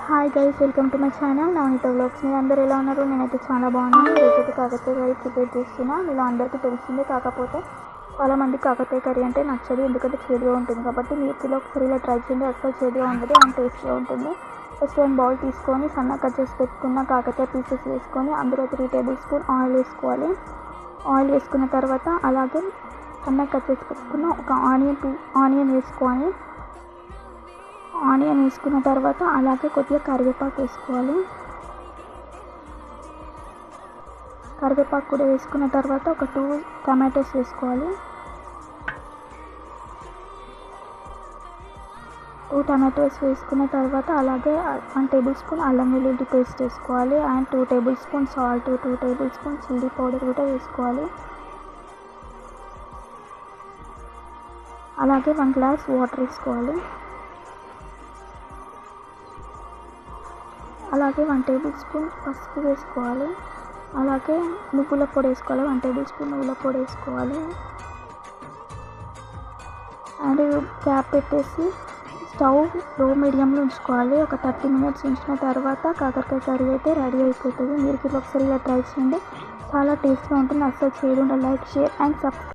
Hi guys, welcome to my channel Navaneetha vlogs. మీరు అందరూ ఎలా ఉన్నారు? నేనైతే చాలా బాగున్నాను. ఈరోజు కాకరకాయ కర్రీ ప్రిపేర్ చేస్తున్నా. మీలో అందరికీ తెలిసిందే, కాకపోతే చాలామంది కాకరకాయ కర్రీ అంటే నచ్చదు, ఎందుకంటే చేదుగా ఉంటుంది. కాబట్టి మీరు ఒకసారి ఇలా ట్రై చేయండి, అస్సలు చేదుగా ఉండదు అండ్ టేస్ట్గా ఉంటుంది. ఫస్ట్ 1 బౌల్ తీసుకొని సన్నగా కట్ చేసి పెట్టుకున్న కాకరకాయ పీసెస్ వేసుకొని అందులో 3 టేబుల్ స్పూన్ ఆయిల్ వేసుకోవాలి. ఆయిల్ వేసుకున్న తర్వాత అలాగే సన్నగా కట్ చేసి పెట్టుకున్న ఒక ఆనియన్ వేసుకోవాలి. ఆనియన్ వేసుకున్న తర్వాత అలాగే కొద్దిగా కరివేపాకు వేసుకోవాలి. కరివేపాకు కూడా వేసుకున్న తర్వాత ఒక 2 టమాటోస్ వేసుకోవాలి. 2 టమాటోస్ వేసుకున్న తర్వాత అలాగే 1 టేబుల్ స్పూన్ అల్లం వెల్లుల్లి పేస్ట్ వేసుకోవాలి and 2 table spoon salt, 2 table spoon chilli powder కూడా వేసుకోవాలి. అలాగే 1 గ్లాస్ వాటర్ వేసుకోవాలి. అలాగే 1 టేబుల్ స్పూన్ పసుపు వేసుకోవాలి. అలాగే నువ్వుల పొడి వేసుకోవాలి. 1 టేబుల్ స్పూన్ నువ్వుల పొడి వేసుకోవాలి. అండ్ క్యాప్ పెట్టేసి స్టవ్ లో మీడియంలో ఉంచుకోవాలి. ఒక 30 మినిట్స్ ఉంచిన తర్వాత కాకరకాయ కర్రీ అయితే రెడీ అయిపోతుంది. మీరు ఒకసారి ఇలా ట్రై చేయండి, చాలా టేస్ట్గా ఉంటుంది, అస్సలు చేదు ఉండదు. Like, share and subscribe.